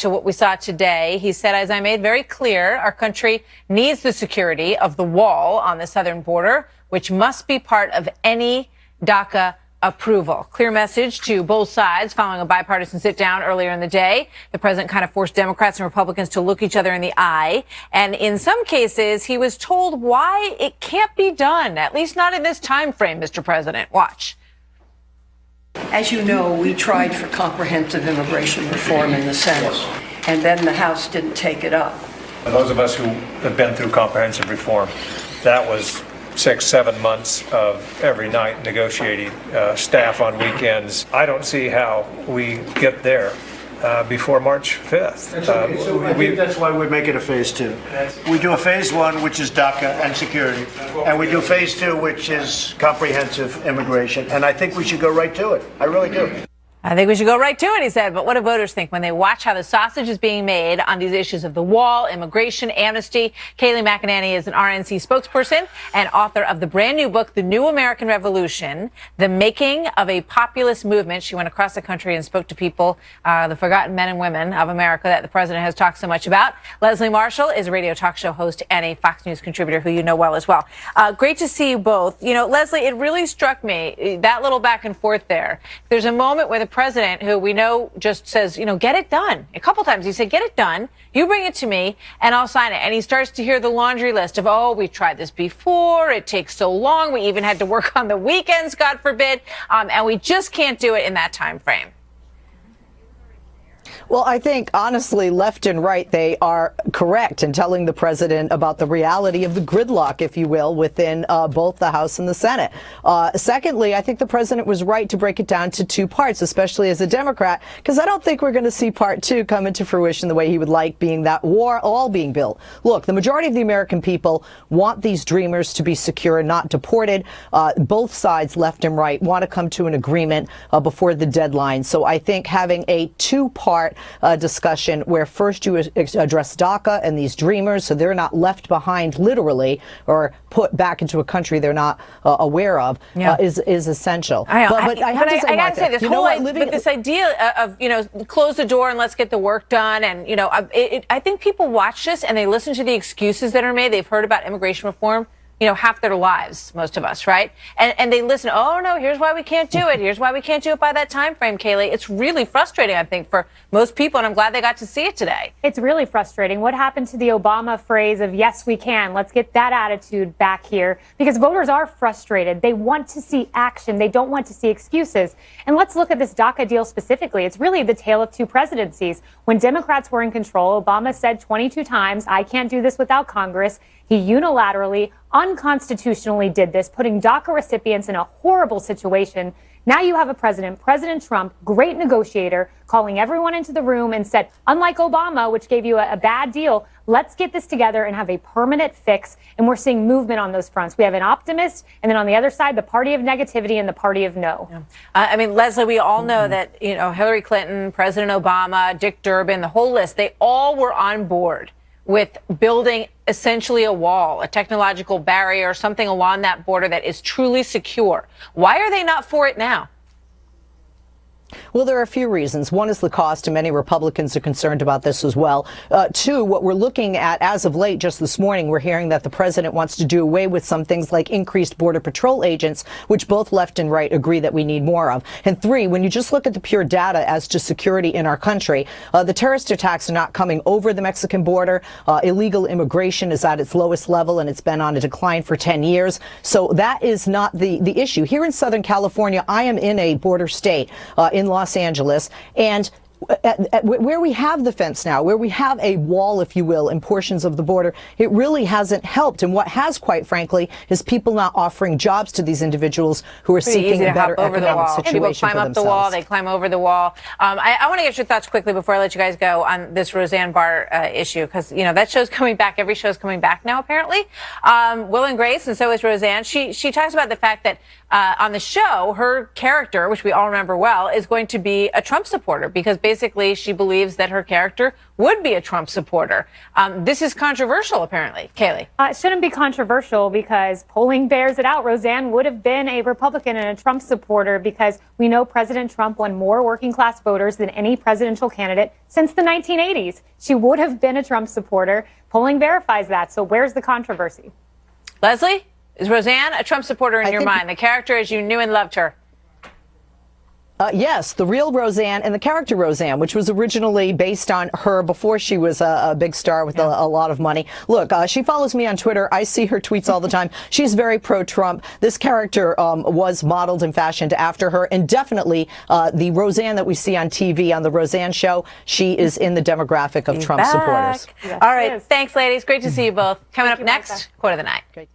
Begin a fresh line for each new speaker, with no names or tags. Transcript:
to what we saw today. He said, as I made very clear, our country needs the security of the wall on the southern border, which must be part of any DACA approval. Clear message to both sides following a bipartisan sit down earlier in the day. The president kind of forced Democrats and Republicans to look each other in the eye. And in some cases, he was told why it can't be done, at least not in this time frame, Mr. President. Watch.
As you know, we tried for comprehensive immigration reform in the Senate, and then the House didn't take it up.
Those of us who have been through comprehensive reform, that was 6-7 months of every night negotiating, staff on weekends. I don't see how we get there before March 5th.
I think that's why we make it a phase 2. We do a phase 1, which is DACA and security, and we do phase 2, which is comprehensive immigration. And I think we should go right to it. I really do.
I think we should go right to it, he said. But what do voters think when they watch how the sausage is being made on these issues of the wall, immigration, amnesty? Kayleigh McEnany is an RNC spokesperson and author of the brand new book, The New American Revolution, The Making of a Populist Movement. She went across the country and spoke to people, the forgotten men and women of America that the president has talked so much about. Leslie Marshall is a radio talk show host and a Fox News contributor who you know well as well. Great to see you both. You know, Leslie, it really struck me, that little back and forth there. There's a moment where the president, who we know just says, you know, get it done. A couple times he said, get it done. You bring it to me and I'll sign it. And he starts to hear the laundry list of, oh, we've tried this before. It takes so long. We even had to work on the weekends, God forbid. And we just can't do it in that time frame.
Well, I think, honestly, left and right, they are correct in telling the president about the reality of the gridlock, if you will, within both the House and the Senate. Secondly, I think the president was right to break it down to 2 parts, especially as a Democrat, because I don't think we're going to see part 2 come into fruition the way he would like, being that war all being built. Look, the majority of the American people want these dreamers to be secure and not deported. Both sides, left and right, want to come to an agreement before the deadline. So I think having a 2-part discussion where first you address DACA and these dreamers so they're not left behind literally or put back into a country they're not aware of is essential. But I got to say this whole this idea of, you know, close the door and let's get the work done. And, you know, I think people watch this and they listen to the excuses that are made. They've heard about immigration reform, you know, half their lives, most of us, right? And they listen, oh, no, here's why we can't do it. Here's why we can't do it by that time frame, Kayleigh. It's really frustrating, I think, for most people, and I'm glad they got to see it today.
It's really frustrating. What happened to the Obama phrase of, yes, we can? Let's get that attitude back here, because voters are frustrated. They want to see action. They don't want to see excuses. And let's look at this DACA deal specifically. It's really the tale of 2 presidencies. When Democrats were in control, Obama said 22 times, I can't do this without Congress. He unilaterally, unconstitutionally did this, putting DACA recipients in a horrible situation. Now you have a president, President Trump, great negotiator, calling everyone into the room and said, unlike Obama, which gave you a bad deal, let's get this together and have a permanent fix. And we're seeing movement on those fronts. We have an optimist, and then on the other side, the party of negativity and the party of no.
Yeah. I mean, Leslie, we all know that, you know, Hillary Clinton, President Obama, Dick Durbin, the whole list, they all were on board with building essentially a wall, a technological barrier, something along that border that is truly secure. Why are they not for it now?
Well, there are a few reasons. One is the cost, and many Republicans are concerned about this as well. 2, what we're looking at as of late, just this morning, we're hearing that the president wants to do away with some things like increased Border Patrol agents, which both left and right agree that we need more of. And 3, when you just look at the pure data as to security in our country, the terrorist attacks are not coming over the Mexican border. Illegal immigration is at its lowest level, and it's been on a decline for 10 years. So that is not the issue. Here in Southern California, I am in a border state, in Los Angeles, and where we have the fence now, where we have a wall, if you will, in portions of the border, it really hasn't helped. And what has, quite frankly, is people not offering jobs to these individuals who are seeking a better economic situation for themselves.
People climb up the wall, they climb over the wall. I want to get your thoughts quickly before I let you guys go on this Roseanne Barr issue, because, you know, that show's coming back. Every show's coming back now, apparently. Will and Grace, and so is Roseanne. She talks about the fact that on the show, her character, which we all remember well, is going to be a Trump supporter, because basically basically she believes that her character would be a Trump supporter. This is controversial, apparently. Kaylee.
It shouldn't be controversial because polling bears it out. Roseanne would have been a Republican and a Trump supporter because we know President Trump won more working class voters than any presidential candidate since the 1980s. She would have been a Trump supporter. Polling verifies that. So where's the controversy?
Leslie, is Roseanne a Trump supporter in your mind? The character as you knew and loved her?
Yes, the real Roseanne and the character Roseanne, which was originally based on her before she was a big star with a lot of money. Look, she follows me on Twitter. I see her tweets all the time. She's very pro-Trump. This character was modeled and fashioned after her. And definitely the Roseanne that we see on TV on the Roseanne show, she is in the demographic of Trump supporters.
Yes, all right. Thanks, ladies. Great to see you both. Coming up next, Quote of the Night.
Great.